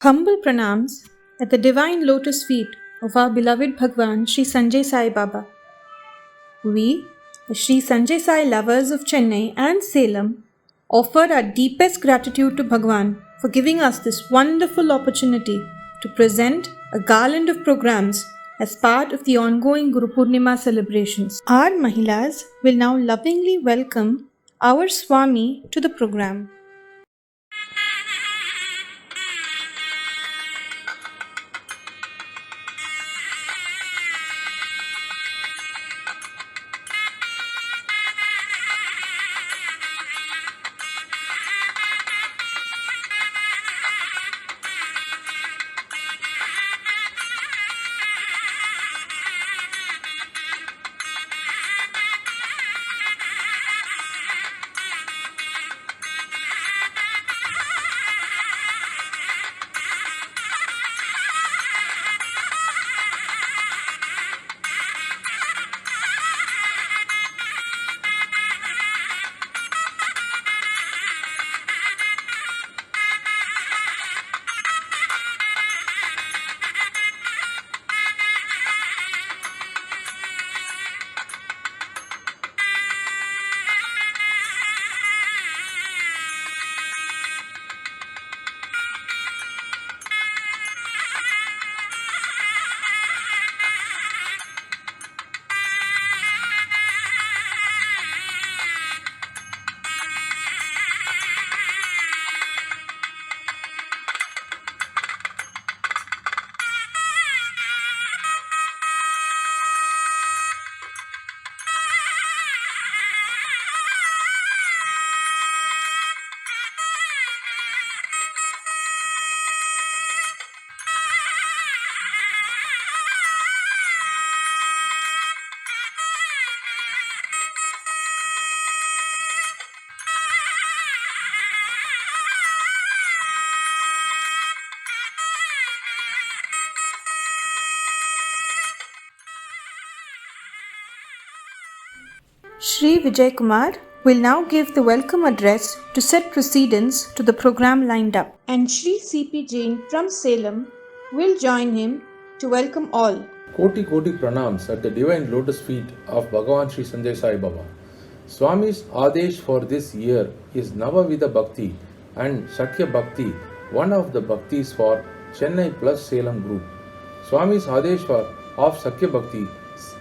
Humble pranams at the divine lotus feet of our beloved Bhagwan Sri Sanjay Sai Baba. We, the Sri Sanjay Sai lovers of Chennai and Salem, offer our deepest gratitude to Bhagwan for giving us this wonderful opportunity to present a garland of programs as part of the ongoing Guru Purnima celebrations. Our Mahilas will now lovingly welcome our Swami to the program. Shri Vijay Kumar will now give the welcome address to set precedence to the program lined up, and Shri C.P. Jain from Salem will join him to welcome all. Koti Koti Pranams at the divine lotus feet of Bhagavan Sri Sanjay Sai Baba. Swami's Adesh for this year is Navavida Bhakti and Sakya Bhakti, one of the Bhaktis for Chennai plus Salem group. Swami's Adesh of Sakya Bhakti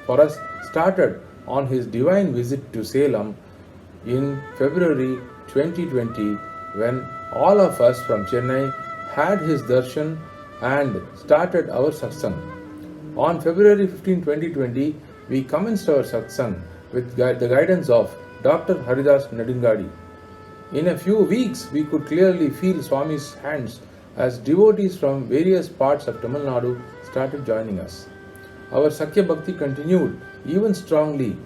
for us started on his divine visit to Salem in February 2020 when all of us from Chennai had his darshan and started our satsang. On February 15, 2020, we commenced our satsang with the guidance of Dr. Haridas Nedungadi. In a few weeks, we could clearly feel Swami's hands as devotees from various parts of Tamil Nadu started joining us. Our Sakya Bhakti continued even strongly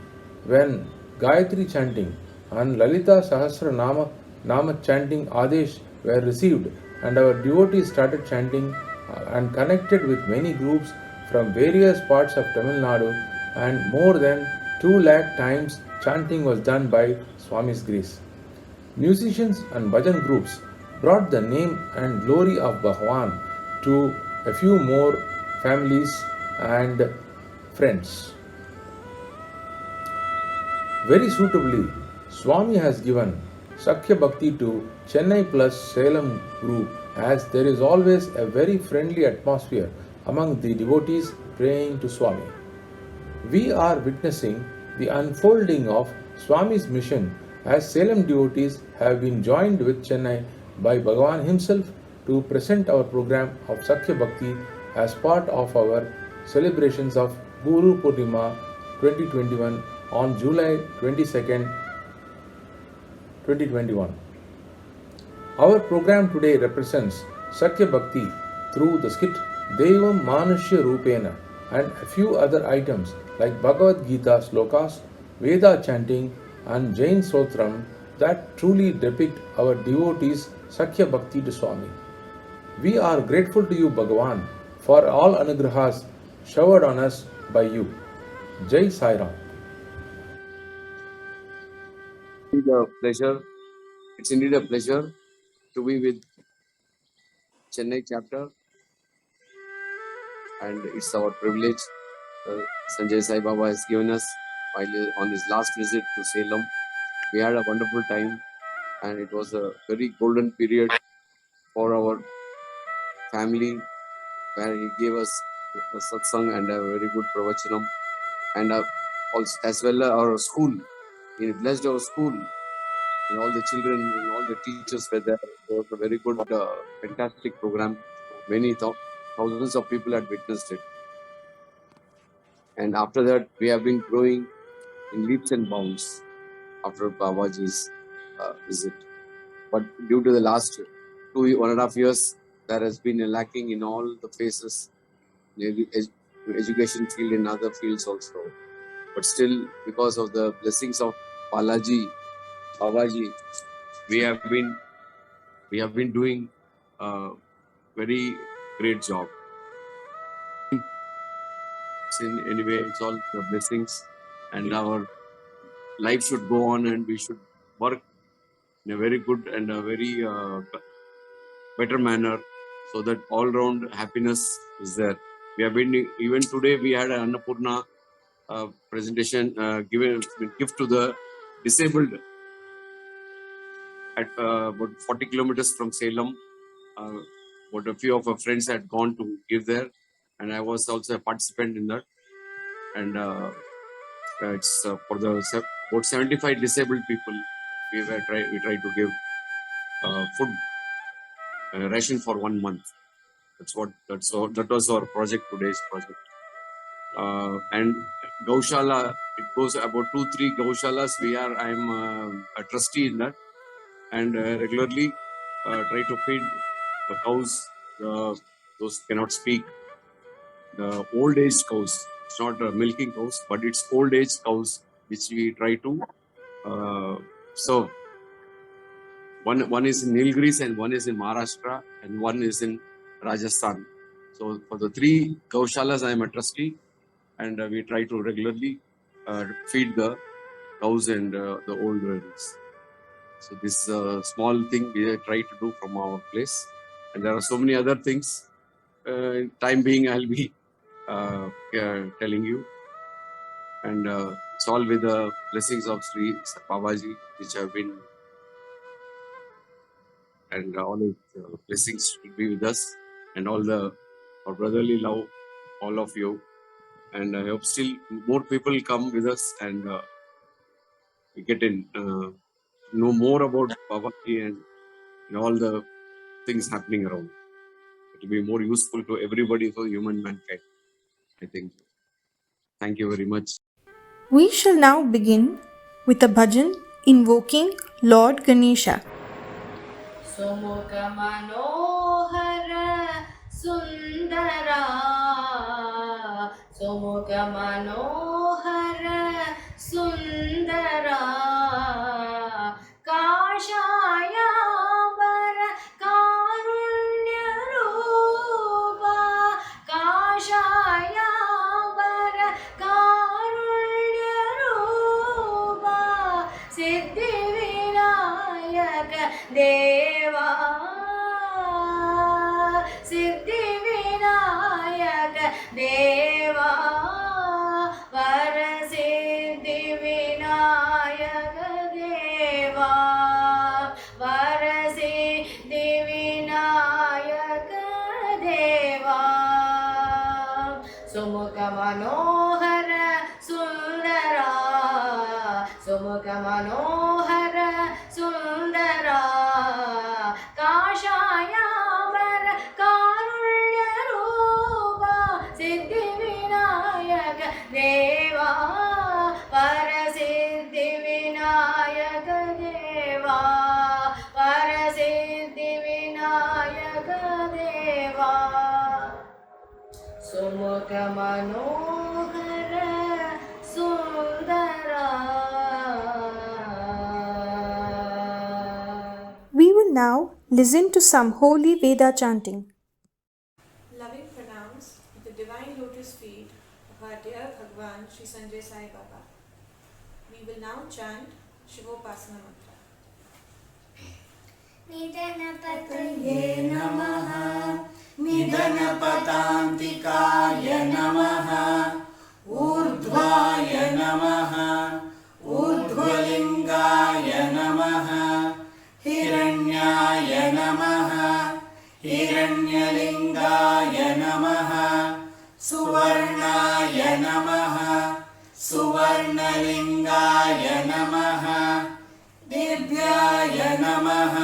when Gayatri chanting and Lalita Sahasra Nama chanting Adesh were received, and our devotees started chanting and connected with many groups from various parts of Tamil Nadu, and more than 2 lakh times chanting was done by Swami's grace. Musicians and bhajan groups brought the name and glory of Bhagwan to a few more families and friends. Very suitably, Swami has given Sakya Bhakti to Chennai plus Salem group, as there is always a very friendly atmosphere among the devotees praying to Swami. We are witnessing the unfolding of Swami's mission as Salem devotees have been joined with Chennai by Bhagavan himself to present our program of Sakya Bhakti as part of our celebrations of Guru Purnima 2021 on July 22nd, 2021. Our program today represents Sakya Bhakti through the skit Devam Manushya Rupena and a few other items like Bhagavad Gita slokas, Veda chanting and Jain Sotram that truly depict our devotees' Sakya Bhakti to Swami. We are grateful to you, Bhagavan, for all anugrahas showered on us by you. Jai Sai Ram. It's indeed a pleasure to be with Chennai chapter, and it's our privilege. Sanjay Sai Baba has given us while on his last visit to Salem. We had a wonderful time, and it was a very golden period for our family, where he gave us a satsang and a very good pravachanam, and also as well our school. He blessed our school, and all the children and all the teachers were there. It was a very good, fantastic program. Many thousands of people had witnessed it. And after that, we have been growing in leaps and bounds after Babaji's visit. But due to the last 1.5 years, there has been a lacking in all the phases, maybe education field and other fields also. But still, because of the blessings of Babaji, we have been doing a very great job. In anyway, it's all the blessings, and our life should go on, and we should work in a very good and a very better manner, so that all round happiness is there. We have been, even today we had an Annapurna presentation, given gift to the disabled at about 40 kilometers from Salem. But a few of our friends had gone to give there, and I was also a participant in that. And it's for the about 75 disabled people. We tried to give food ration for 1 month. That was our project, today's project. And Gaushala, it goes about 2-3 Gaushalas. I'm a trustee in that, and regularly try to feed the cows, those cannot speak, the old age cows. It's not milking cows, but it's old age cows which we try to serve. One is in Nilgiris, and one is in Maharashtra, and one is in Rajasthan. So for the 3 Gaushalas, I am a trustee, and we try to regularly feed the cows and the old ones. So this small thing we try to do from our place, and there are so many other things. Time being, I'll be telling you, and it's all with the blessings of Sri Babaji, which have been, and all his blessings will be with us, and all our brotherly love, all of you, and I hope still more people come with us, and we get in know more about Babaji and all the things happening around. It will be more useful to everybody, for human mankind, I think. Thank you very much. We shall now begin with a bhajan invoking Lord Ganesha. सुमुख मनोहर सुंदरा सुमुख मनोहर सुंदरा काषायाम्बर कारुण्य रूपा काषायाम्बर कारुण्य रूपा सिद्धि विनायक देवा सिद्धि विनायक देवा वर सिद्धि विनायक देवा वर सिद्धि विनायक देवा सुमुख मनोहर सुंदरा सुमुख मनोहर सुंदरा काषायाम्बर कारुण्य रूपा सिद्धि विनायक देवा वर सिद्धि विनायक देवा वर सिद्धि विनायक देवा सुमुख मनोहर सुंदरा. We will now listen to some holy Veda chanting. Loving pranams at the divine lotus feet of our dear Bhagwan Sri Sanjay Sai Baba. We will now chant Shivopasana mantra. निधनपतये नमः निधनपतान्तिकाय नमः ऊर्ध्वाय नमः ऊर्ध्वलिङ्गाय नमः हिरण्याय नमः हिरण्यलिङ्गाय नमः सुवर्णाय नमः सुवर्णलिङ्गाय नमः दिव्याय नमः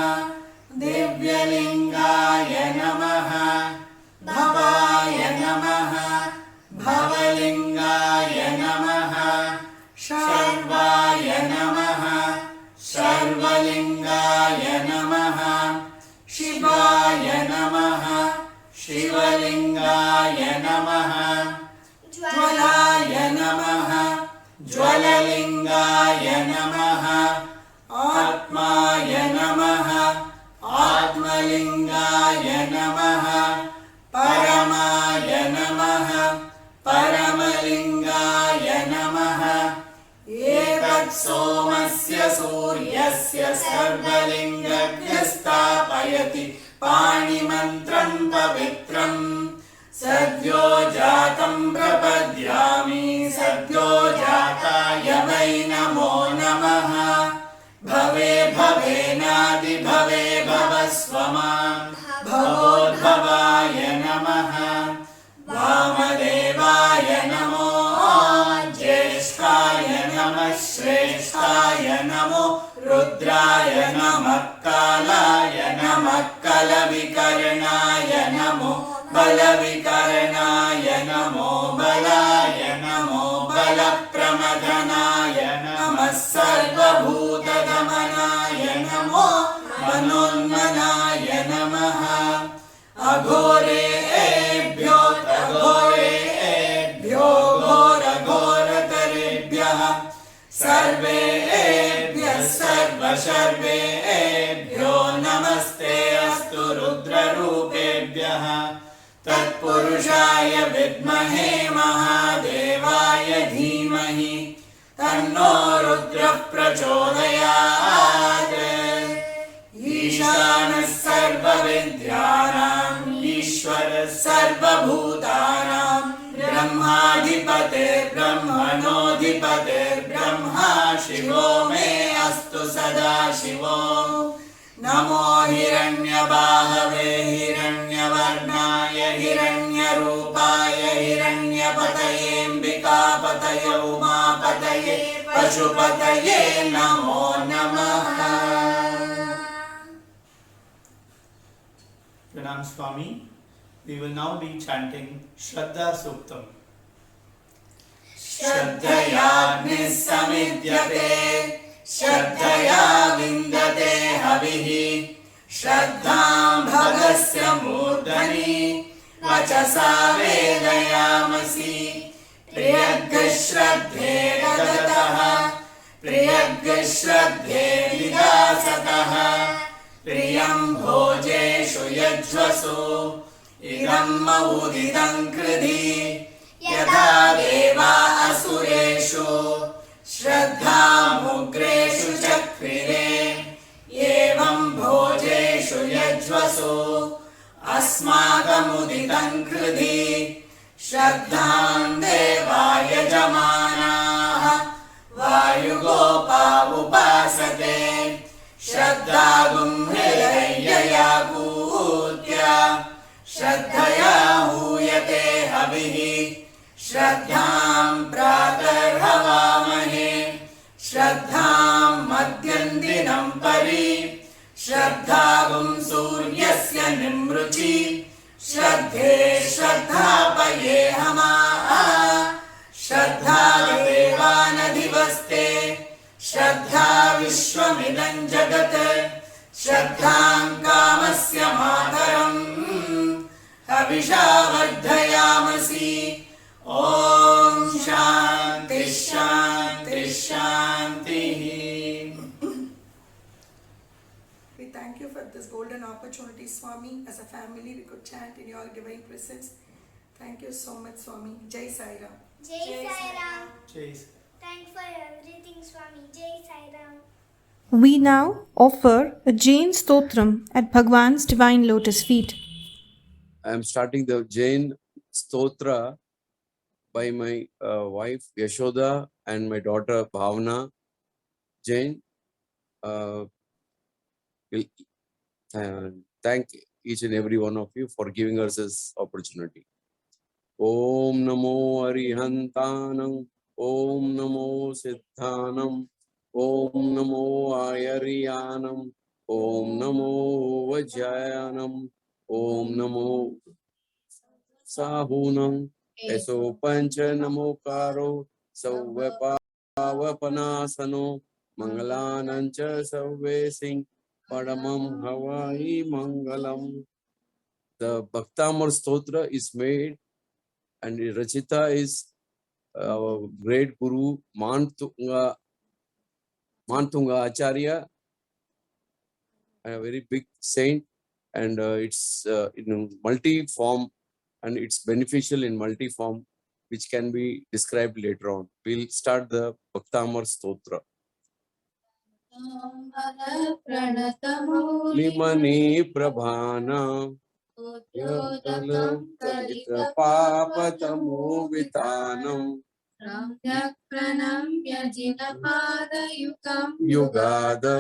दिव्यलिङ्गाय नमः भवाय नमः भवलिङ्गाय नमः शर्वाय नमः शर्वलिङ्गाय नमः शिवाय नमः शिवलिङ्गाय नमः ज्वलाय नमः ज्वललिङ्गाय नमः आत्माय नमः आत्मलिङ्गाय नमः परमाय नमः परमलिङ्गाय नमः एतत् सोमस्य सूर्यस्य सर्वलिङ्गज्ञ स्थापयति पाणिमन्त्रं पवित्रम् सद्यो जातं प्रपद्यामि सद्यो जाताय वै नमो नमः भवे भवेनादिभवे भवस्वमां भवोद्भवाय नमः वामदेवाय नमो ज्येष्ठाय नमः श्रेष्ठाय नमो रुद्राय नमः कालाय नमः कलविकर्णाय नमो बलविकर्णाय नमो बलाय नमो बलप्रमदनाय नमः सर्वभूतदमनाय नमो मनोन्मनाय नमः अघोरेभ्यो अघोरेभ्यो घोरघोरतरेभ्यः सर्वेभ्यः सर्वशर्वेभ्यो नमस्ते अस्तु रुद्ररूपेभ्यः तत्पुरुषाय विद्महे महादेवाय धीमहि तन्नो रुद्रः प्रचोदयात् ईशानः सर्वविद्यानाम् ईश्वरः सर्वभूतानां ब्रह्माधिपतिर्ब्रह्मणोऽधिपतिर्ब्रह्मा शिवो मे अस्तु सदा शिवो नमो हिरण्यबाहवे हिरण्यवर्णाय हिरण्यरूपाय हिरण्यपतयेऽम्बिकापतये उमापतये पशुपतये नमो नमः। Pranam Swami. We will now be chanting Shraddha Suktam. श्रद्धयाग्निः समिद्यते श्रद्धया विन्दते हविः श्रद्धां भगस्य मूर्धनि वचसा वेदयामसि प्रियग्श्रद्धे ददतः प्रियग्श्रद्धे विदासतः प्रियं भोजेषु यज्वसु इदं मौदिदं कृधि यथा देवा असुरेषु श्रद्धामुग्रेषु चक्रिरे एवं भोजेषु यज्वसु अस्माकमुदितं कृधि श्रद्धां देवा यजमानाः वायुगोपा उपासते श्रद्धागुं हृदयया कूत्य श्रद्धया हूयते हविः श्रद्धां प्रातर्हवामहे श्रद्धां मध्यन्दिनं परि श्रद्धागुं सूर्यस्य निमृचि श्रद्धे श्रद्धापये हमाः श्रद्धा देवानधिवस्ते श्रद्धा विश्वमिदं जगत् श्रद्धां कामस्य मातरम् हविषा वर्धयामसि ॐ शान्ति शान्ति शान्तिः। We thank you for this golden opportunity, Swami. As a family, we could chant in your divine presence. Thank you so much, Swami. Jai Sai Ram. Jai Sai Ram. Jai Thanks for everything, Swami. Jai Sai Ram. We now offer a Jain Stotram at Bhagwan's divine lotus feet. I am starting the Jain Stotra by my wife Yashoda and my daughter Bhavna Jain. Thank each and every one of you for giving us this opportunity. Om Namo Arihantanam, Om Namo Siddhanam, Om Namo Ayariyanam, Om Namo Vajjayanam, Om Namo Sahunam, Eso Pancha Namo Karo, Savvapanasano, Mangalanancha Savve Singh, Padamam Havai Mangalam. The Bhaktamar Stotra is made and Rachita is our great Guru Mantunga Acharya, a very big saint, and it's in multi-form and it's beneficial in multi-form, which can be described later on. We'll start the Bhaktamar Stotra. Limani Prabhana Yatalam Tarita Papatamu Vitanam Pranamya Jinapadayukam Yugada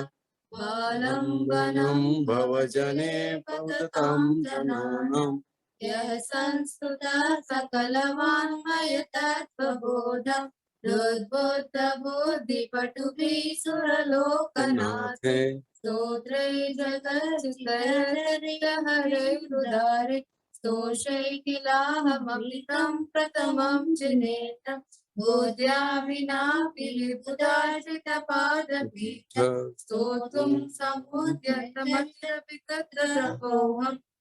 Balambanam Bhavajane Pavatam Jananam Yah Sanstuta Sakalavanmayatattvabodham Dudbuddha Buddhi Patubhi Suralokanathe Stotre Jagatchitarika Hare Rudare Stoshay Kilahamapitam Pratamam Jinetam Bodhya Vina Pilibudajita Padapita Stotum Samudhyatamatya Vikatra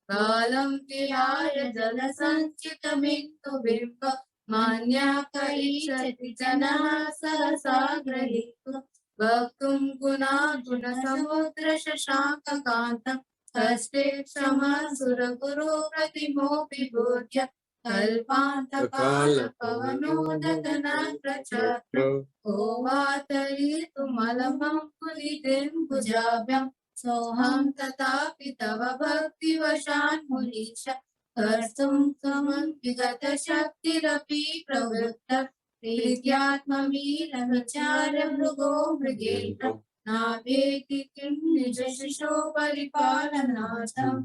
Kalam Piraya Jalasanchitamintu Bimba Manya Karishati Janaha Sahasagrahitu Bhaktum Guna Guna Samudra Shashanka Kantam Haste Kshama Sura Guru Pratimo Vibhudya Kalpanta Kala Pavano Datana Prachatra Ovatari Tumalamam Pulidem Bujabhyam Soham Tatapi Tava Bhakti Vashan Munisha Karsum Samam Vigata Shakti Rapi Pravritta Prityatma Mira Vichara Mrugo Mrigeta Naveti Kim Nijashisho Paripalanacham.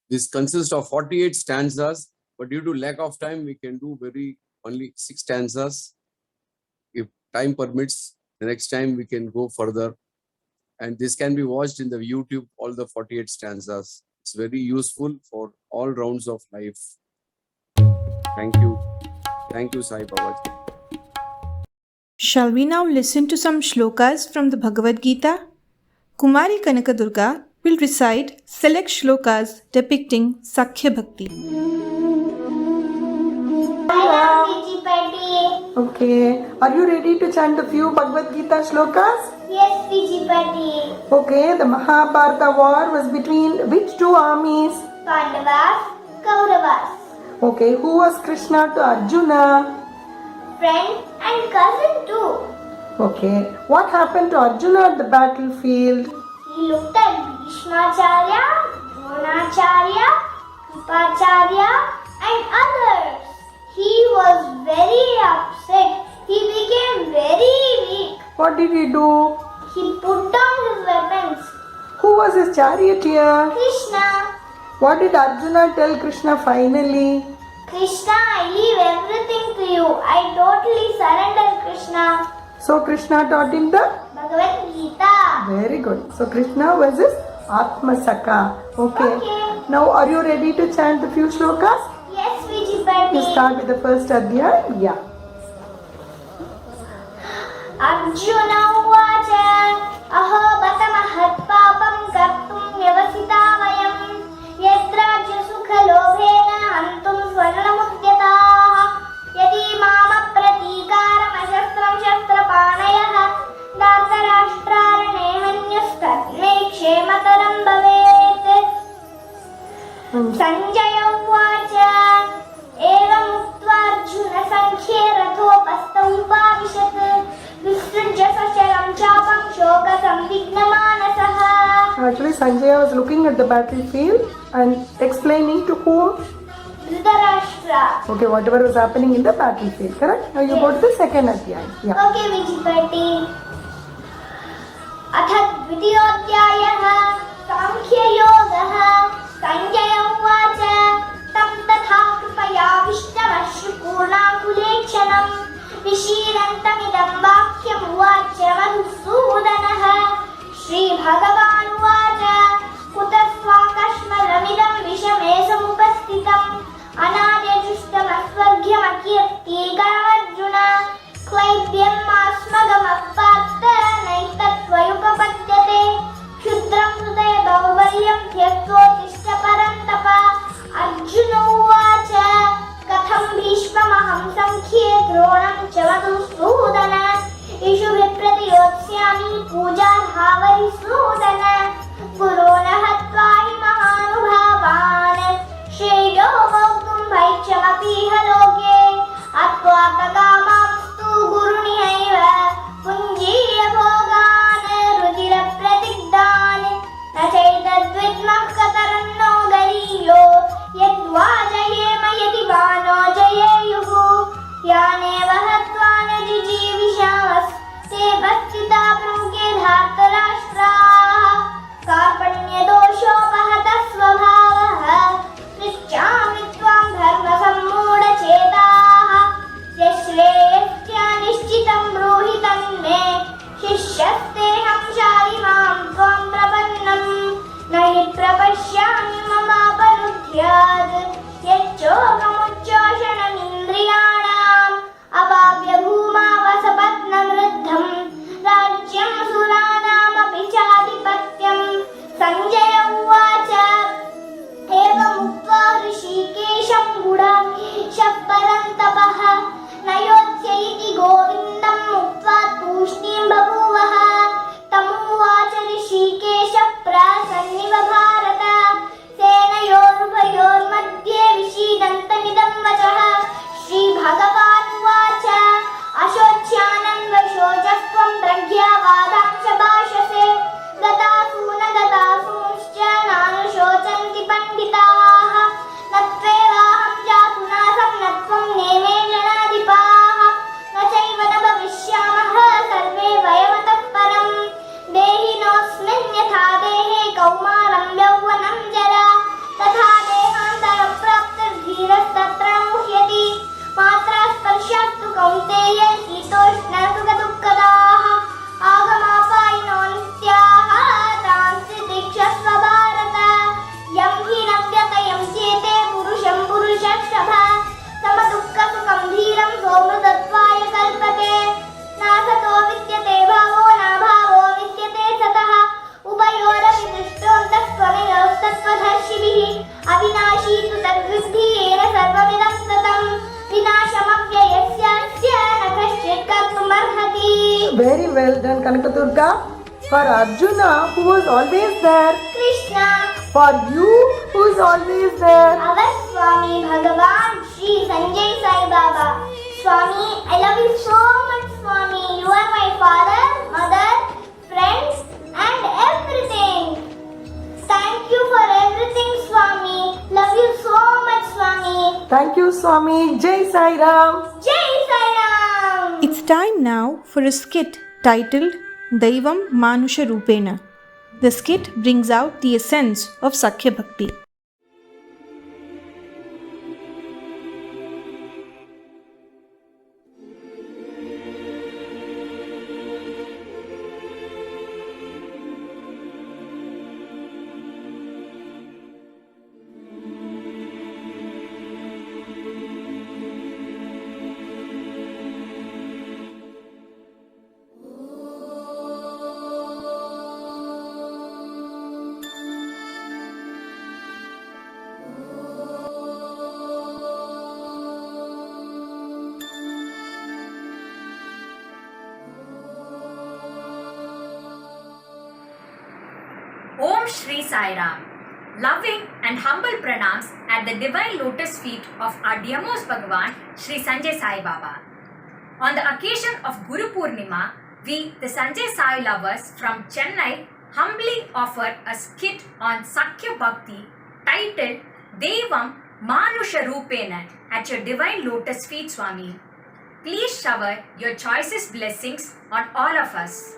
This consists of 48 stanzas, but due to lack of time, we can do only 6 stanzas. If time permits, the next time we can go further. And this can be watched in the YouTube, all the 48 stanzas. It's very useful for all rounds of life. Thank you. Thank you, Sai Babaji. Shall we now listen to some shlokas from the Bhagavad Gita? Kumari Kanakadurga will recite select shlokas depicting Sakhya Bhakti. Okay, are you ready to chant a few Bhagavad Gita shlokas? Yes, Vijipati. Okay, the Mahabharata war was between which two armies? Pandavas, Kauravas. Okay, who was Krishna to Arjuna? Friend and cousin too. Okay, what happened to Arjuna at the battlefield? He looked at Bhishmacharya, Dronacharya, Kripacharya and others. He was very upset. He became very weak. What did he do? He put down his weapons. Who was his charioteer? Krishna. What did Arjuna tell Krishna finally? Krishna, I leave everything to you. I totally surrender, Krishna. So Krishna taught him the Bhagavad Gita. very good. So Krishna was his Atma Saka. Okay. Now are you ready to chant the few shlokas? Yes, Vijipati. You start with the first adhyaya. Yeah. Arjuna uvacha aho batamahatpapam kartum vyavasita vayam yadrajya sukha lobhena antum swarnamudyataah yadi mama pratikaram ashastram shastrapanayah dhartarashtrarane hanyastadme kshemataram bhavet. Sanjaya uvacha evam uktva arjuna sankhye rathopastam upavishat विसृज्य सचरं चाप विघ्नमानसः. Actually, Sanjaya was looking at the battlefield and explaining to whom? Dhritarashtra. Okay, whatever was happening in the battlefield, correct? Now you go to the second adhyay. Yeah. Okay, Vijipati. अथ द्वितीयोऽध्यायः साङ्ख्ययोगः. सञ्जय उवाच तं तथा कृपयाविष्टमश्रुपूर्णाकुलेक्षणम् विशीरन्तमिदं वाक्यमुवाच मधुसूदनः. श्रीभगवानुवाच कुतस्त्वाकश्मलमिदं विषमे समुपस्थितम् अनार्यजुष्टमस्वर्ग्यमकीर्तिकरमर्जुन. क्लैब्यम् आस्मगमपात्त नैतत्त्वयुपपद्यते. क्षुद्रं हृदय दौर्बल्यं त्यक्त्वोत्तिष्ठ परन्तप. अर्जुन उवाच कथं भीष्ममहं सङ्ख्ये द्रोणं च मधुसूदन. इषुभिः प्रतियोत्स्यामि पूजार्हावरिसूदन. गुरो न हत्वा हि महानुभावान् श्रेयो भोक्तुं भैक्षमपीह लोके. अत्वातकामांस्तु गुरुनिहैव पुञ्जीय भोगान् रुधिरप्रतिग्धान्. न चैतद्विद्मः कतरन्नो गरीयो यद्वा जयेम यदि वा नो जयेयुः. यानेव हत्वा न जिजीविषामस्ते स्थिता प्रमुखे धार्तराष्ट्राः. कार्पण्यदोषोपहतः स्वभावः पृच्छामि त्वां धर्मसम्मूढचेताः. यश्रेयस्यानिश्चितं ब्रूहि तन्मे शिष्यस्तेऽहं शालिमां त्वां प्रपन्नम्. न हि प्रपश्यामि ममापनुद्यात् यच्चोकमुच्चोषणमिन्द्रियाणाम्. अवाप्य भूमावसपत्नवृद्धं राज्यं सुराणामपि चाधिपत्यम्. सञ्जय उवाच एवमुक्त्वा ऋषिकेशं गुडाकेशः परन्तपः न योत्स्य इति गोविन्दम् उक्त्वा तूष्णीं बभूवः. तमुवाच ऋषिकेशः प्रासन्निव भारत. सेनयोरुभयोर्मध्ये विषीदन्तमिदं वचः. श्रीभगवानुवाच अशोच्यानन्वशोचस्त्वं प्रज्ञावादांश भाषसे. गतासु न गतासूंश्च नानुशोचन्ति पण्डिताः. न त्वेवाहं जातु नासं न त्वं नेमे जनाधिपाः. न चैव न भविष्यामः सर्वे वयमतः परम्. देहिनोऽस्मिन् यथा देहे कौमारं यौवनं जरा. तथा देहान्तरप्राप्तिर्धीरस्तत्र मुह्यति. मात्रा स्पर्शास्तु कौन्तेय शीतोष्णसुखदुःखदाः. आगमापायिनो नित्याः तांसि दीक्षस्व भारत. यं हि न व्यतयं चेते पुरुषं पुरुषर्षभ. समदुःखसुखं धीरं सौमृतत्वाय कल्पते. नासतो विद्यते भावो नाभावो विद्यते सतः. उभयोरपि दृष्टोऽन्तस्त्वमेवस्तत्त्वदर्शिभिः. अविनाशी तु तद्विद्धि येन सर्वमिदं ततम्. विनाशमव्ययस्यास्य न कश्चित् कर्तुमर्हति. Very well done, Kanakadurga. For Arjuna, who was always there. Krishna. For you, who is always there. Our Swami Bhagavan Sri Sanjay Sai Baba. Swami, I love you so much, Swami. You are my father, mother, friends, and everything. Thank you for everything, Swami. Love you so much, Swami. Thank you, Swami. Jai Sai Ram. Jai Sai Ram. It's time now for a skit titled Daivam Manusha Rupena. The skit brings out the essence of Sakhya Bhakti. Om Shri Sai Ram. Loving and humble pranams at the divine lotus feet of our dearmost Bhagavan Shri Sanjay Sai Baba. On the occasion of Guru Purnima, we, the Sanjay Sai lovers from Chennai, humbly offer a skit on Sakya Bhakti titled Devam Manusha Rupena at your divine lotus feet, Swami. Please shower your choicest blessings on all of us.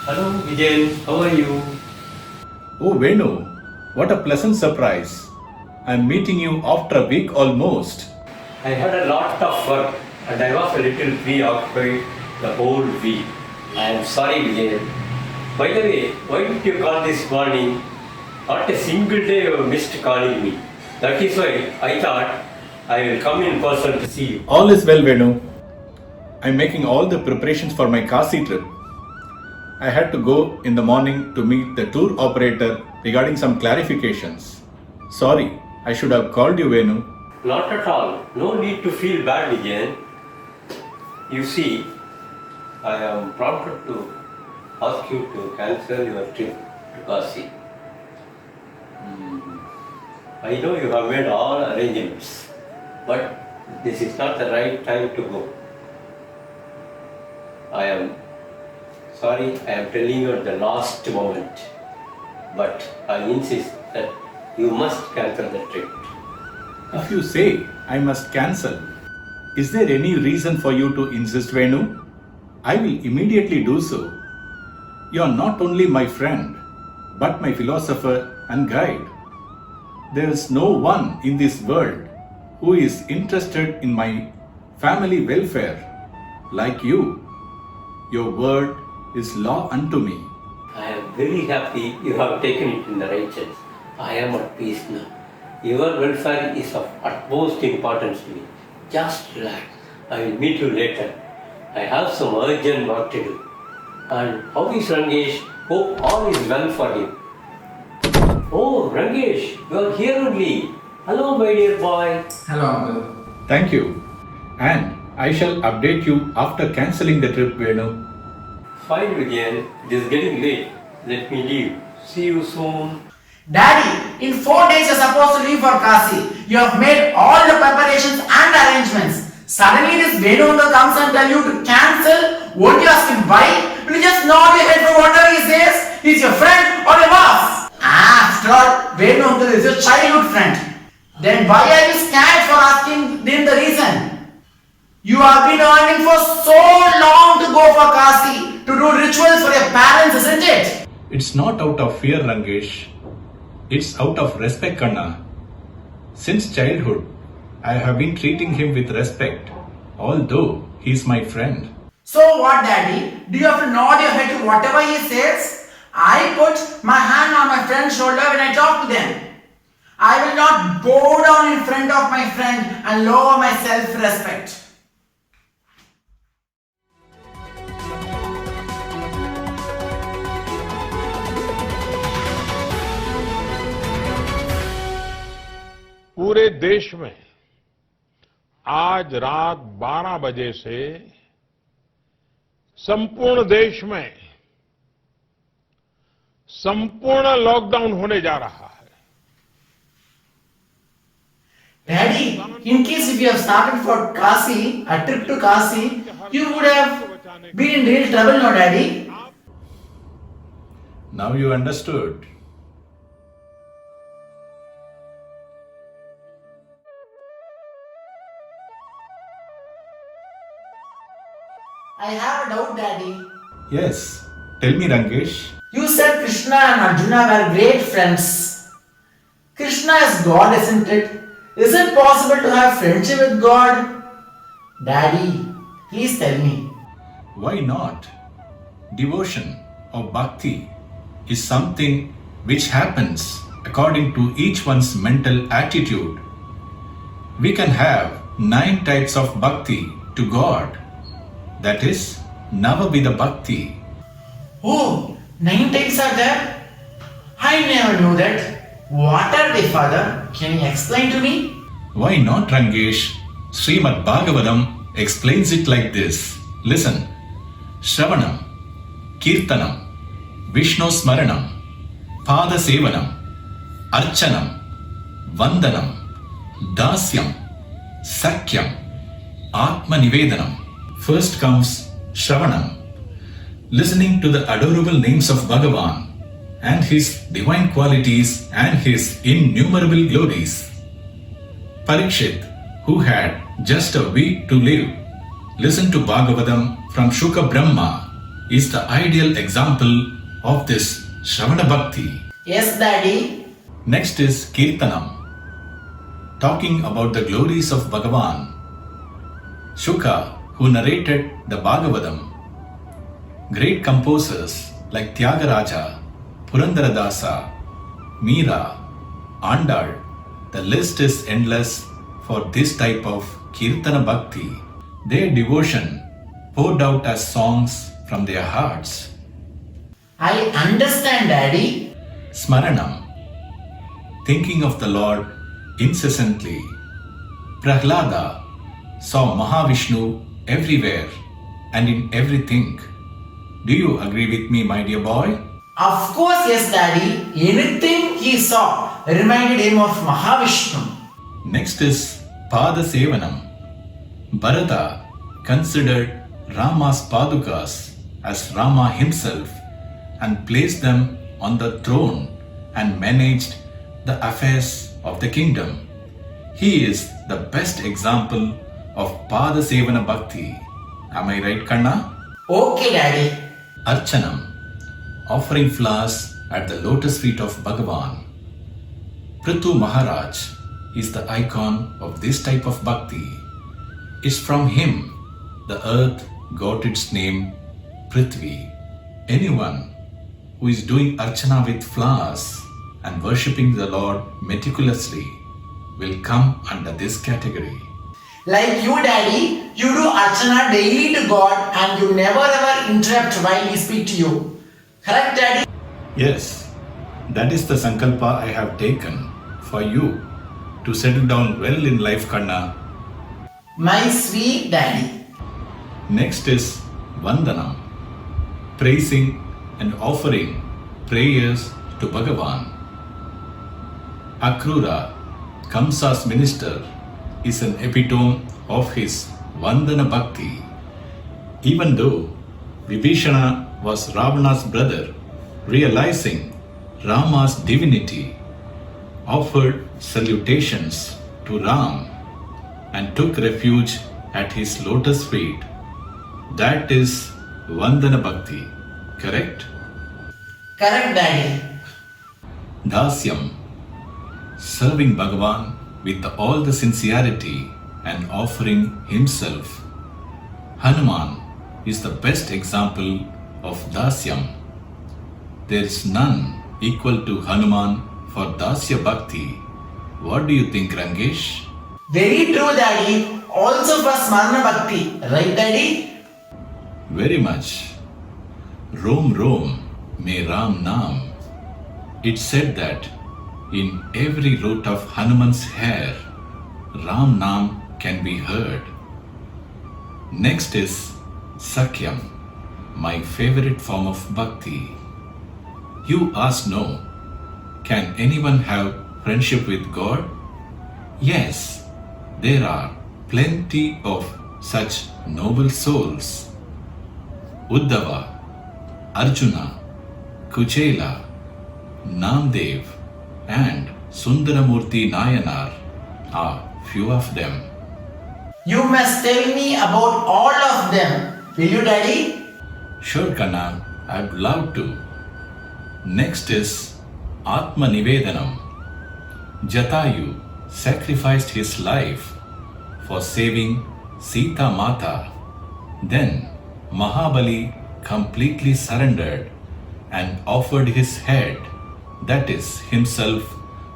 Hello Vijayan, how are you? Oh Venu, what a pleasant surprise. I'm meeting you after a week almost. I had a lot of work and I was a little preoccupied the whole week. I am sorry Vijayan. By the way, why did you call this morning? Not a single day you missed calling me. That is why I thought I will come in person to see you. All is well Venu. I'm making all the preparations for my Kasi trip. I had to go in the morning to meet the tour operator regarding some clarifications. Sorry, I should have called you Venu. Not at all. No need to feel bad Vijayan. You see, I am prompted to ask you to cancel your trip to Kasi. I know you have made all arrangements, but this is not the right time to go. I am sorry, I am telling you at the last moment, but I insist that you must cancel the trip. If you say I must cancel, is there any reason for you to insist Venu? I will immediately do so. You are not only my friend, but my philosopher and guide. There is no one in this world who is interested in my family welfare like you. Your word is law unto me. I am very happy you have taken it in the right sense. I am at peace now. Your welfare is of utmost importance to me. Just relax. I will meet you later. I have some urgent work to do. And how is Rangesh? Hope all is well for him. Oh, Rangesh, you are here only. Hello, my dear boy. Hello, Uncle. Thank you. And I shall update you after cancelling the trip, Venu. Fine, Vijayan. It is getting late. Let me leave. See you soon. Daddy, in 4 days you're supposed to leave for Kasi. You have made all the preparations and arrangements. Suddenly this Venu uncle comes and tell you to cancel. Won't you ask him why? Will you just nod your head for whatever he says? He's your friend or your boss. After all, Venu uncle is your childhood friend. Then why are you scared for asking him the reason? You have been earning for so long to go for Kasi, to do rituals for your parents, isn't it? It's not out of fear, Rangesh. It's out of respect, Kanna. Since childhood, I have been treating him with respect, although he's my friend. So what, Daddy? Do you have to nod your head to whatever he says? I put my hand on my friend's shoulder when I talk to them. I will not bow down in front of my friend and lower my self-respect. पूरे देश में आज रात 12 बजे से संपूर्ण देश में संपूर्ण लॉकडाउन होने जा रहा है। Daddy, in case if you have started for Kasi, a trip to Kasi, you would have been in real trouble, no, Daddy? Now you understood. I have a doubt, Daddy. Yes. Tell me, Rangesh. You said Krishna and Arjuna were great friends. Krishna is God, isn't it? Is it possible to have friendship with God? Daddy, please tell me. Why not? Devotion or bhakti is something which happens according to each one's mental attitude. We can have 9 types of bhakti to God. That is Navavida Bhakti. Oh, 9 types are there? I never knew that. What are they, Father? Can you explain to me? Why not, Rangesh? Srimad Bhagavatam explains it like this. Listen. Shravanam, Kirtanam, Vishnu Smaranam, Pada Sevanam, Archanam, Vandanam, Dasyam, Sakyam, Atma Nivedanam. First comes Shravanam, listening to the adorable names of Bhagavan and his divine qualities and his innumerable glories. Parikshit, who had just a week to live, listened to Bhagavatam from Shuka Brahma, is the ideal example of this Shravana Bhakti. Yes, Daddy. Next is Kirtanam, talking about the glories of Bhagavan. Shuka, who narrated the Bhagavatam. Great composers like Tyagaraja, Purandaradasa, Meera, Andal, the list is endless for this type of Kirtana Bhakti. Their devotion poured out as songs from their hearts. I understand, Daddy. Smaranam, thinking of the Lord incessantly. Prahlada saw Mahavishnu everywhere and in everything. Do you agree with me, my dear boy? Of course, yes, Daddy. Anything he saw reminded him of Mahavishnu. Next is Pada Sevanam. Bharata considered Rama's Padukas as Rama himself and placed them on the throne and managed the affairs of the kingdom. He is the best example of Pada Sevana Bhakti. Am I right, Kanna? Okay, Daddy. Archanam, offering flowers at the lotus feet of Bhagavan. Prithu Maharaj is the icon of this type of bhakti. It's from him the earth got its name Prithvi. Anyone who is doing archana with flowers and worshipping the Lord meticulously will come under this category. Like you, Daddy, you do Archana daily to God and you never ever interrupt while He speaks to you. Correct, Daddy? Yes, that is the sankalpa I have taken for you to settle down well in life, Kanna. My sweet Daddy. Next is Vandanam, praising and offering prayers to Bhagavan. Akrura, Kamsa's minister, is an epitome of his Vandana Bhakti. Even though Vibhishana was Ravana's brother, realizing Rama's divinity, offered salutations to Ram and took refuge at his lotus feet. That is Vandana Bhakti, correct? Correct, Daddy. Dasyam, serving Bhagavan with all the sincerity and offering himself. Hanuman is the best example of Dasyam. There is none equal to Hanuman for Dasya Bhakti. What do you think, Rangesh? Very true, Daddy. Also for Smarna Bhakti. Right, Daddy? Very much. Rom Rom, may Ram Naam. It said that in every root of Hanuman's hair, Ram Naam can be heard. Next is Sakyam, my favorite form of bhakti. You ask no. Can anyone have friendship with God? Yes, there are plenty of such noble souls. Uddhava, Arjuna, Kuchela, Namdev, and Sundaramurti Nayanar are few of them. You must tell me about all of them. Will you, Daddy? Sure, Kanna, I'd love to. Next is Atma Nivedanam. Jatayu sacrificed his life for saving Sita Mata. Then Mahabali completely surrendered and offered his head, that is himself,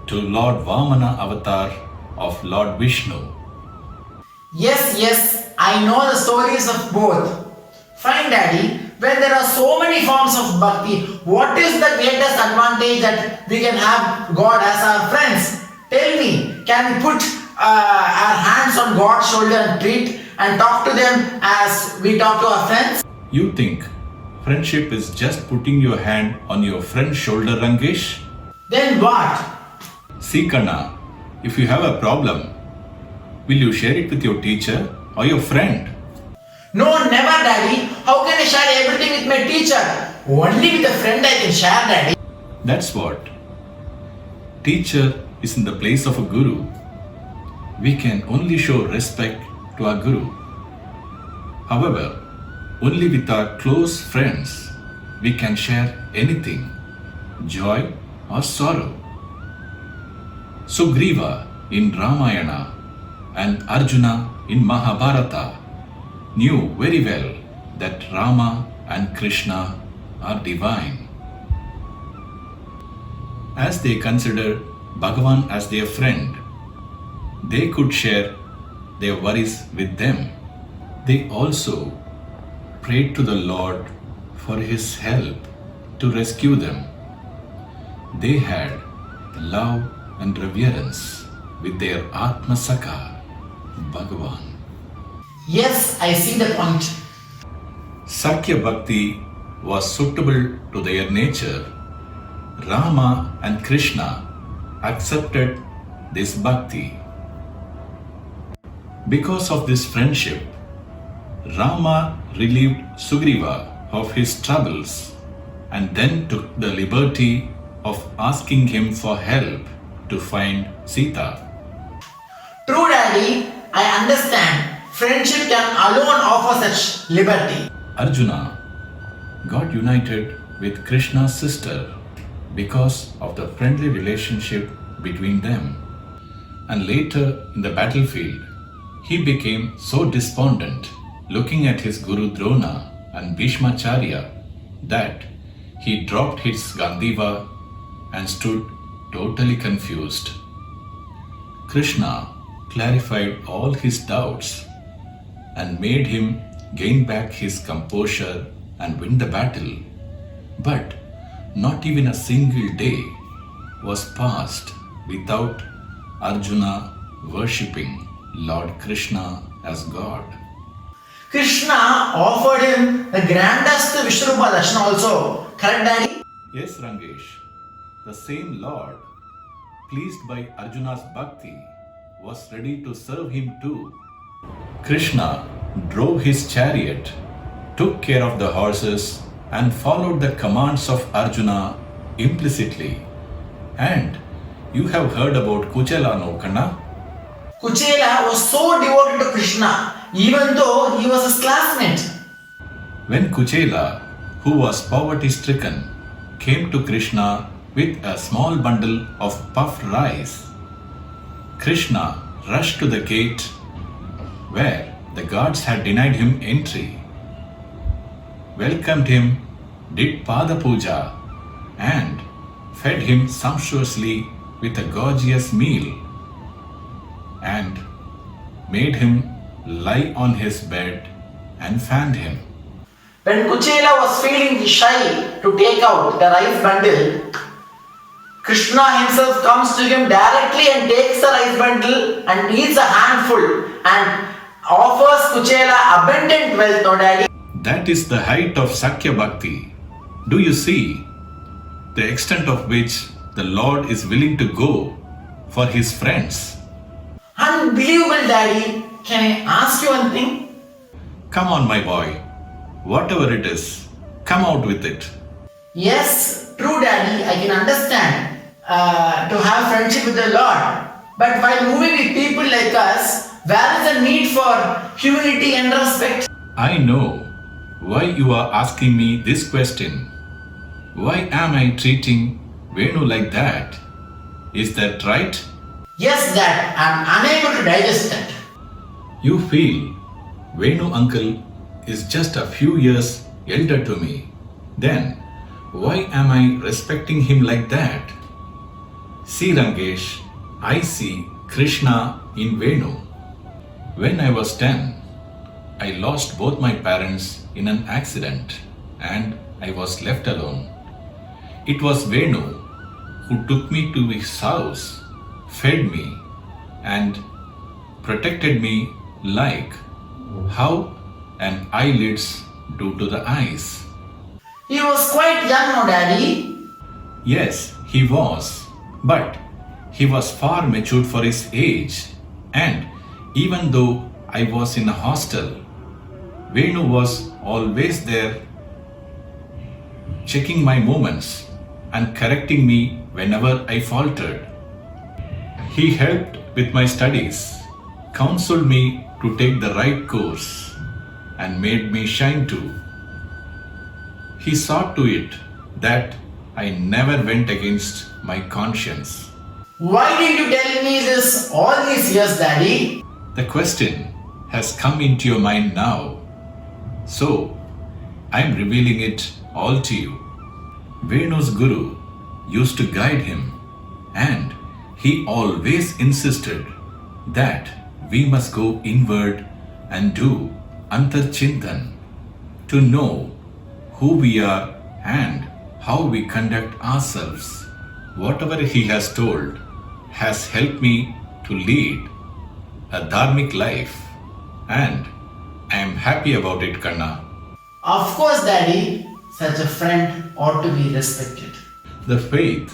to Lord Vamana avatar of Lord Vishnu. Yes, I know the stories of both. Fine, Daddy. When there are so many forms of bhakti, what is the greatest advantage that we can have God as our friends? Tell me, can we put our hands on God's shoulder and treat and talk to them as we talk to our friends? You think friendship is just putting your hand on your friend's shoulder, Rangesh? Then what? See, Kanna, if you have a problem, will you share it with your teacher or your friend? No, never, Daddy. How can I share everything with my teacher? Only with a friend I can share, Daddy. That's what. Teacher is in the place of a guru. We can only show respect to our guru. However, only with our close friends we can share anything, joy or sorrow. Sugriva in Ramayana and Arjuna in Mahabharata knew very well that Rama and Krishna are divine. As they considered Bhagavan as their friend, they could share their worries with them. They also prayed to the Lord for his help to rescue them. They had love and reverence with their Atma Sakha, Bhagavan. Yes, I see the point. Sakya Bhakti was suitable to their nature. Rama and Krishna accepted this bhakti. Because of this friendship, Rama relieved Sugriva of his troubles and then took the liberty of asking him for help to find Sita. True, Daddy. I understand. Friendship can alone offer such liberty. Arjuna got united with Krishna's sister because of the friendly relationship between them. And later in the battlefield, he became so despondent looking at his Guru Drona and Bhishmacharya that he dropped his Gandiva and stood totally confused. Krishna clarified all his doubts and made him gain back his composure and win the battle. But not even a single day was passed without Arjuna worshipping Lord Krishna as God. Krishna offered him the grandest Vishnurupa Darshana also. Correct, Daddy? Yes, Rangesh. The same Lord, pleased by Arjuna's bhakti, was ready to serve him too. Krishna drove his chariot, took care of the horses, and followed the commands of Arjuna implicitly. And you have heard about Kuchela, no, Kanna? Kuchela was so devoted to Krishna, even though he was his classmate. When Kuchela, who was poverty-stricken, came to Krishna with a small bundle of puffed rice, Krishna rushed to the gate where the guards had denied him entry, welcomed him, did Pada Puja, and fed him sumptuously with a gorgeous meal, and made him lie on his bed and fanned him. When Kuchela was feeling shy to take out the rice bundle, Krishna himself comes to him directly and takes the rice bundle and eats a handful and offers Kuchela abundant wealth, no, Daddy? That is the height of Sakya Bhakti. Do you see the extent of which the Lord is willing to go for his friends? Unbelievable, Daddy. Can I ask you one thing? Come on, my boy. Whatever it is, come out with it. Yes, true, Daddy. I can understand to have friendship with the Lord. But while moving with people like us, where is the need for humility and respect? I know why you are asking me this question. Why am I treating Venu like that? Is that right? Yes, Dad. I'm unable to digest that. You feel Venu uncle is just a few years elder to me. Then why am I respecting him like that? See, Rangesh, I see Krishna in Venu. When I was 10, I lost both my parents in an accident and I was left alone. It was Venu who took me to his house, fed me and protected me like how an eyelids do to the eyes. He was quite young, no, Daddy? Yes, he was. But he was far matured for his age. And even though I was in a hostel, Venu was always there checking my movements and correcting me whenever I faltered. He helped with my studies, counseled me to take the right course, and made me shine too. He saw to it that I never went against my conscience. Why did you tell me this all these years, Daddy? The question has come into your mind now. So, I am revealing it all to you. Venu's guru used to guide him, and he always insisted that we must go inward and do antarchintan to know who we are and how we conduct ourselves. Whatever he has told has helped me to lead a dharmic life, and I am happy about it, Kanna. Of course, Daddy. Such a friend ought to be respected. The faith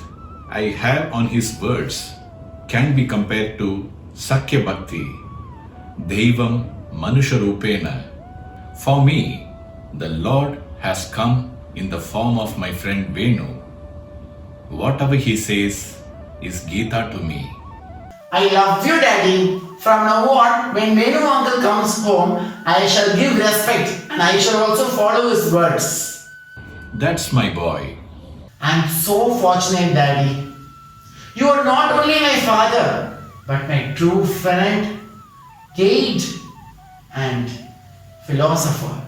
I have on his words can be compared to Sakya Bhakti, Devam Manusha Rupena. For me, the Lord has come in the form of my friend Venu. Whatever he says is Gita to me. I love you, Daddy. From now on, when Venu uncle comes home, I shall give respect and I shall also follow his words. That's my boy. I'm so fortunate, Daddy. You are not only my father, but my true friend, guide, and philosopher.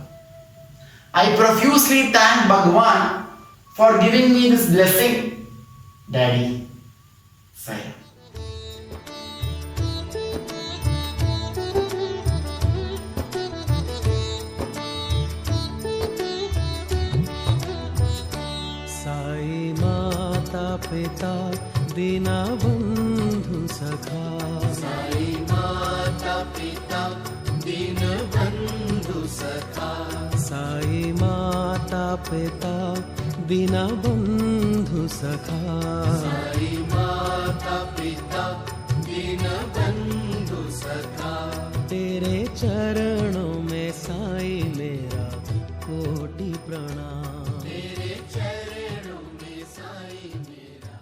I profusely thank Bhagwan for giving me this blessing, Daddy. Sai. Sai माता पिता दीना बंधु सखा साई माता पिता दीन बंधु सखा साई माता पिता दीना बंधु सखा साई माता पिता दीन बंधु सखा तेरे चरणों में साई मेरा कोटि प्रणाम तेरे चरणों में साई मेरा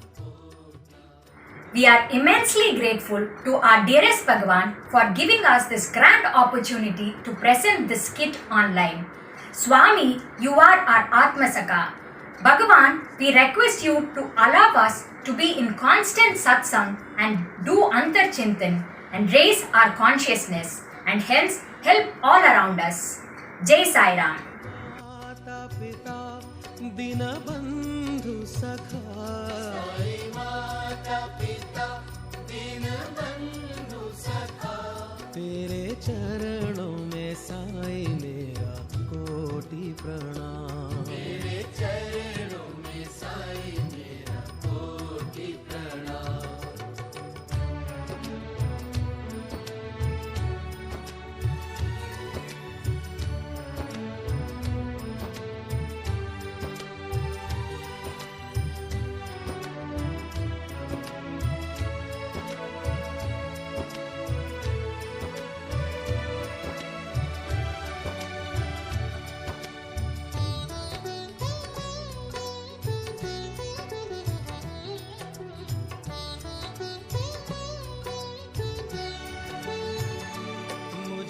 We are immensely grateful to our dearest Bhagwan for giving us this grand opportunity to present this skit online. Swami, you are our Atmasaka. Bhagwan, we request you to allow us to be in constant satsang and do antarchintan and raise our consciousness and hence help all around us. Jai Sai Ram. दीन बंधु सखा साई माता पिता दीन बंधु सखा तेरे चरणों में साई मेरा कोटि प्रणाम तेरे चरणों में साई मेरा कोटि प्रणाम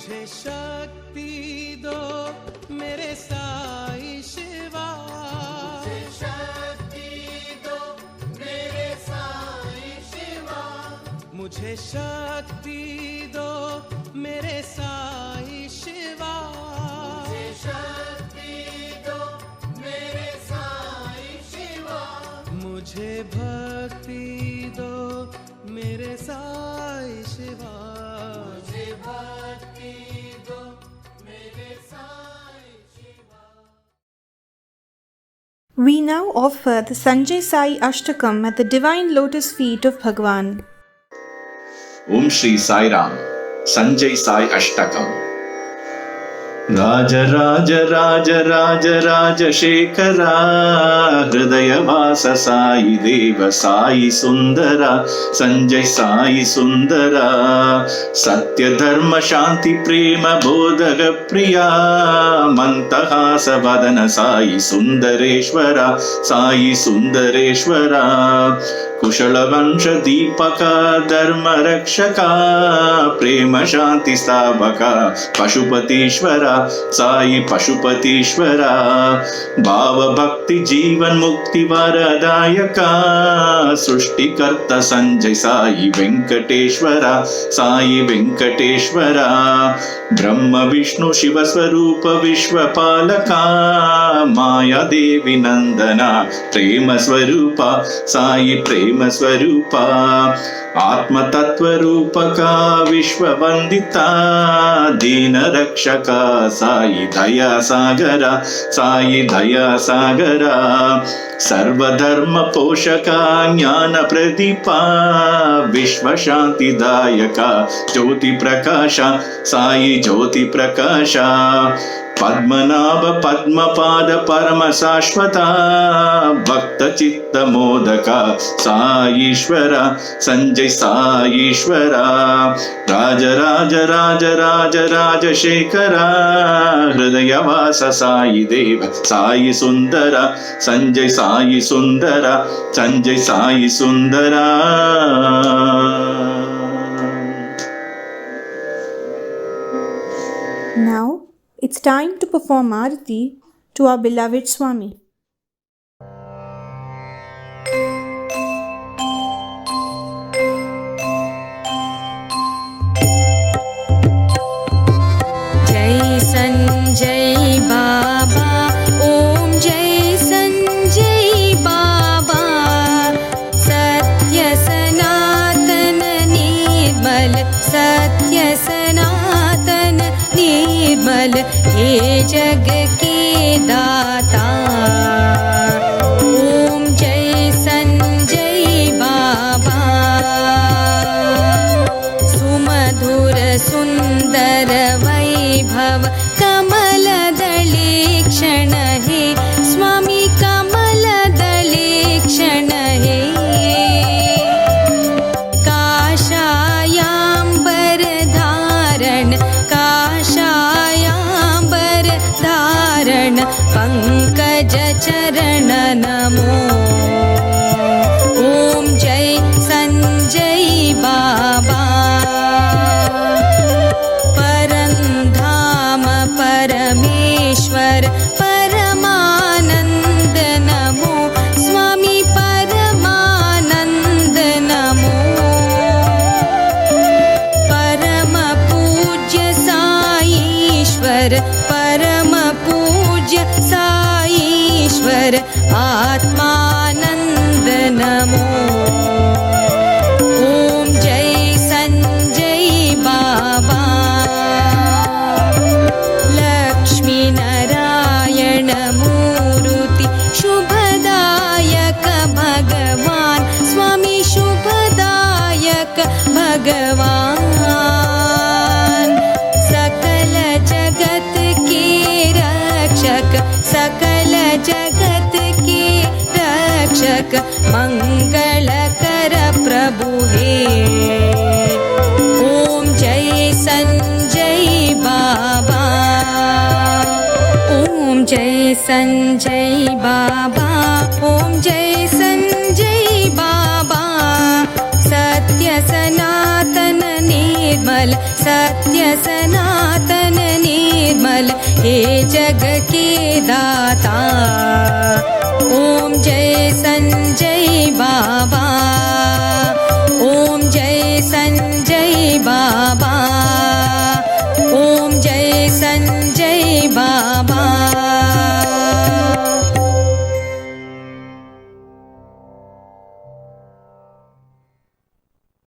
मुझे शक्ति दो मेरे साई शिवा, मुझे शक्ति दो मेरे साई शिवा, मुझे शक्ति दो मेरे साई शिवा, मुझे शक्ति दो मेरे साई शिवा, मुझे भक्ति दो मेरे साई शिवा, मुझे भक्ति दो मेरे Sai Shiva. We now offer the Sanjay Sai Ashtakam at the Divine Lotus Feet of Bhagwan. Om Shri Sai Ram, Sanjay Sai Ashtakam. राज राज राज राज राजशेखरा, हृदयवास साई देव साई सुंदरा, संजय साई सुंदरा, सत्य धर्म शांति प्रेम बोधक प्रिया, मंतहास वदन साई सुंदरेश्वरा, साई सुंदरेश्वरा, कुशल वंश दीपका धर्म रक्षका, प्रेम शांति स्थापका, पशुपतीश्वरा, साई पशुपतीश्वरा, भाव भक्ति जीवन मुक्ति वरदायका, सृष्टिकर्ता संजय साई वेंकटेश्वरा, साई वेंकटेश्वरा, ब्रह्म विष्णु शिव स्वरूप विश्वपालका, माया देवी नंदना प्रेम स्वरूपा, साई प्रेम स्वरूपा, आत्म तत्व रूपका विश्ववंदिता, दीन रक्षका, साई दया सागरा, साई दया सागरा, सर्वधर्म पोषका ज्ञान प्रदीपा, विश्व शांतिदायका, ज्योति प्रकाशा, साई ज्योति प्रकाशा, पद्मनाभ पद्मपाद परम शाश्वता, भक्त चित्त मोदका, साईश्वरा, संजय साईश्वरा, राज राज राज राज राजशेखरा, हृदयवास साई देव साई सुंदरा, संजय साई सुंदरा, संजय साई सुंदरा. Now it's time to perform Aarati to our beloved Swami. जय संजय बाबा, ओम जय संजय बाबा, सत्य सनातन निर्मल, सत्य सनातन निर्मल, हे जग के दाता. ओम जय संजय बाबा, सुमधुर सुंदर वैभव कमल दलेक्षण हे, स्वामी कमल दलेक्षण हे, काषायाम्बर धारण, काषायाम्बर धारण, पंकज चरण नमो. ओम जय संजय बाबा, परंधाम परमेश्वर परमानंद नमो, स्वामी परमानंद नमो. परम पूज्य साईश्वर, परम पूज्य साईश्वर, आत्मानंद नमो. ओम जय संजय बाबा, लक्ष्मी नारायण मूर्ति शुभदायक भगवान, स्वामी शुभदायक भगवान, सकल जगत के रक्षक, सकल जगत के रक्षक, मंगलकर प्रभु हे. ओम जय संजय बाबा, ओम जय संजय बाबा, ओम जय संजय बाबा, सत्य सनातन निर्मल, निर्मल सत्य सनातन निर्मल हे जग के दाता। ओम जय संजय बाबा, ओम जय संजय बाबा।